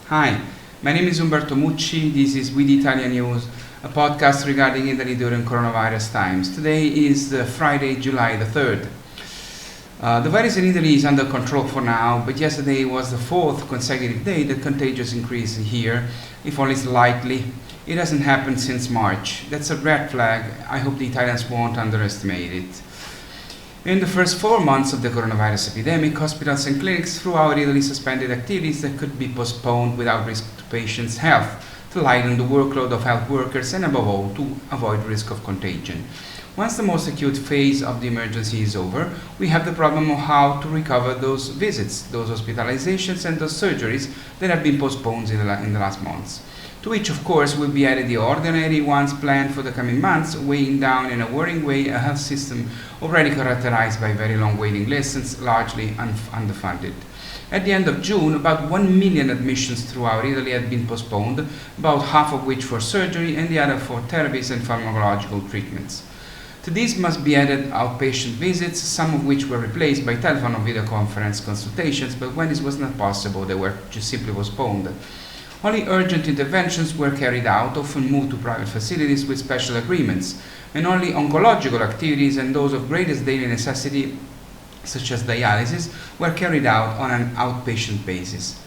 Hi, my name is Umberto Mucci. This is With Italian News, a podcast regarding Italy during coronavirus times. Today is Friday, July the 3rd. The virus in Italy is under control for now, but yesterday was the fourth consecutive day that contagious increase here, if only slightly. It hasn't happened since March. That's a red flag. I hope the Italians won't underestimate it. In the first 4 months of the coronavirus epidemic, hospitals and clinics throughout Italy suspended activities that could be postponed without risk to patients' health, to lighten the workload of health workers and above all to avoid risk of contagion. Once the most acute phase of the emergency is over, we have the problem of how to recover those visits, those hospitalizations and those surgeries that have been postponed in the last months. To which, of course, will be added the ordinary ones planned for the coming months, weighing down in a worrying way a health system already characterized by very long waiting lists and largely underfunded. At the end of June, about 1 million admissions throughout Italy had been postponed, about half of which for surgery and the other for therapies and pharmacological treatments. To this must be added outpatient visits, some of which were replaced by telephone or video conference consultations, but when this was not possible, they were just simply postponed. Only urgent interventions were carried out, often moved to private facilities with special agreements, and only oncological activities and those of greatest daily necessity, such as dialysis, were carried out on an outpatient basis.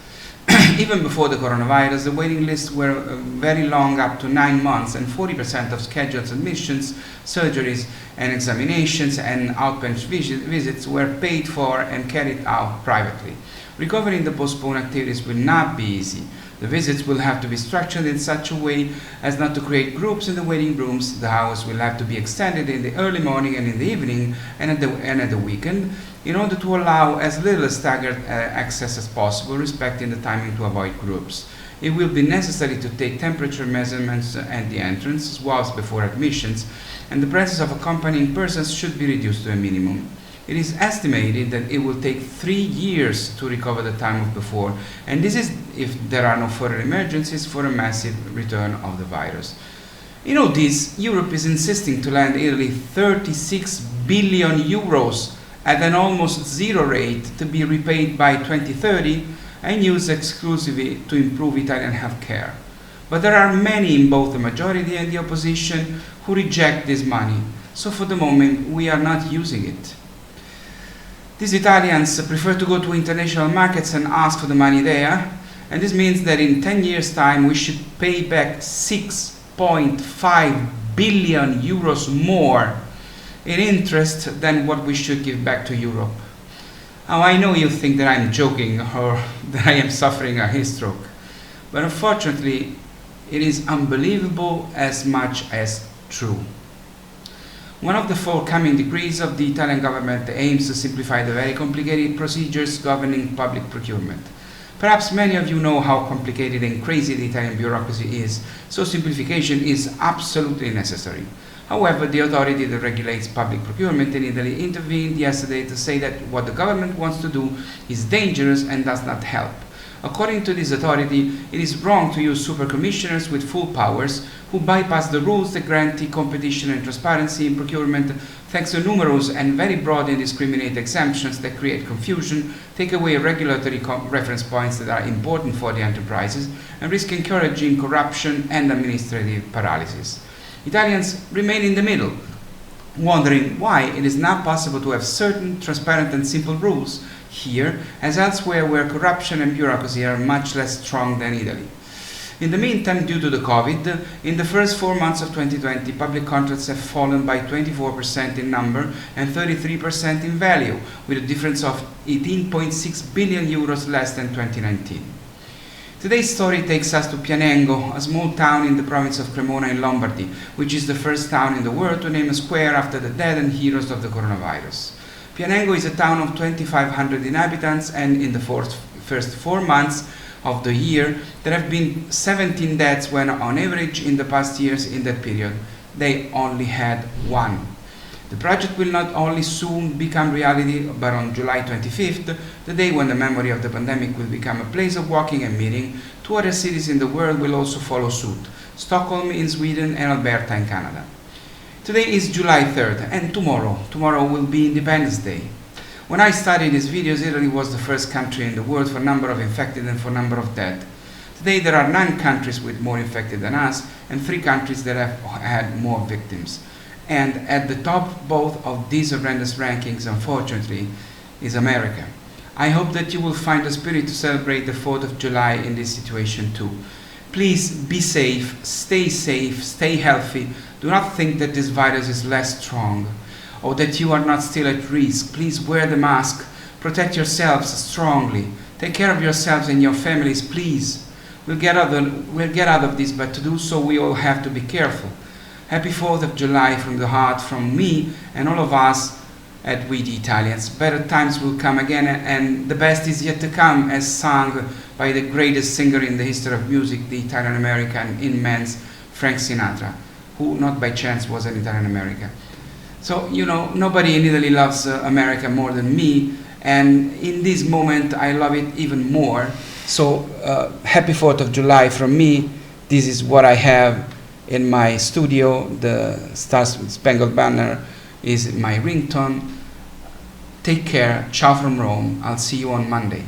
Even before the coronavirus, the waiting lists were very long, up to 9 months, and 40% of scheduled admissions, surgeries, and examinations and outpatient visits were paid for and carried out privately. Recovering the postponed activities will not be easy. The visits will have to be structured in such a way as not to create groups in the waiting rooms. The hours will have to be extended in the early morning and in the evening and at the weekend in order to allow as little staggered access as possible, respecting the timing to avoid groups. It will be necessary to take temperature measurements at the entrance, swabs before admissions, and the presence of accompanying persons should be reduced to a minimum. It is estimated that it will take 3 years to recover the time of before, and this is if there are no further emergencies for a massive return of the virus. In all this, Europe is insisting to lend Italy 36 billion euros at an almost zero rate to be repaid by 2030 and used exclusively to improve Italian healthcare. But there are many in both the majority and the opposition who reject this money, so for the moment we are not using it. These Italians prefer to go to international markets and ask for the money there, and this means that in 10 years' time we should pay back 6.5 billion euros more in interest than what we should give back to Europe. Now, I know you think that I'm joking or that I am suffering a heat stroke, but unfortunately it is unbelievable as much as true. One of the forthcoming decrees of the Italian government aims to simplify the very complicated procedures governing public procurement. Perhaps many of you know how complicated and crazy the Italian bureaucracy is, so simplification is absolutely necessary. However, the authority that regulates public procurement in Italy intervened yesterday to say that what the government wants to do is dangerous and does not help. According to this authority, it is wrong to use super commissioners with full powers who bypass the rules that guarantee competition and transparency in procurement thanks to numerous and very broad and indiscriminate exemptions that create confusion, take away regulatory reference points that are important for the enterprises, and risk encouraging corruption and administrative paralysis. Italians remain in the middle, wondering why it is not possible to have certain transparent and simple rules here as elsewhere where corruption and bureaucracy are much less strong than Italy. In the meantime, due to the COVID, in the first 4 months of 2020, public contracts have fallen by 24% in number and 33% in value, with a difference of 18.6 billion euros less than 2019. Today's story takes us to Pianengo, a small town in the province of Cremona in Lombardy, which is the first town in the world to name a square after the dead and heroes of the coronavirus. Pianengo is a town of 2,500 inhabitants, and in the first 4 months of the year, there have been 17 deaths when on average in the past years in that period, they only had 1. The project will not only soon become reality, but on July 25th, the day when the memory of the pandemic will become a place of walking and meeting, 2 other cities in the world will also follow suit, Stockholm in Sweden and Alberta in Canada. Today is July 3rd, and tomorrow will be Independence Day. When I studied these videos, Italy was the first country in the world for number of infected and for number of dead. Today there are 9 countries with more infected than us, and 3 countries that have had more victims. And at the top both of these horrendous rankings, unfortunately, is America. I hope that you will find the spirit to celebrate the 4th of July in this situation too. Please be safe, stay healthy. Do not think that this virus is less strong or that you are not still at risk. Please wear the mask, protect yourselves strongly, take care of yourselves and your families, please. We'll get out of this, but to do so we all have to be careful. Happy 4th of July from the heart, from me and all of us at We the Italians. Better times will come again, and the best is yet to come, as sung by the greatest singer in the history of music, the Italian-American immense Frank Sinatra, who not by chance was an Italian-American. So, you know, nobody in Italy loves America more than me, and in this moment I love it even more. So, happy 4th of July from me. This is what I have in my studio. The Star-Spangled Banner is my ringtone. Take care. Ciao from Rome. I'll see you on Monday.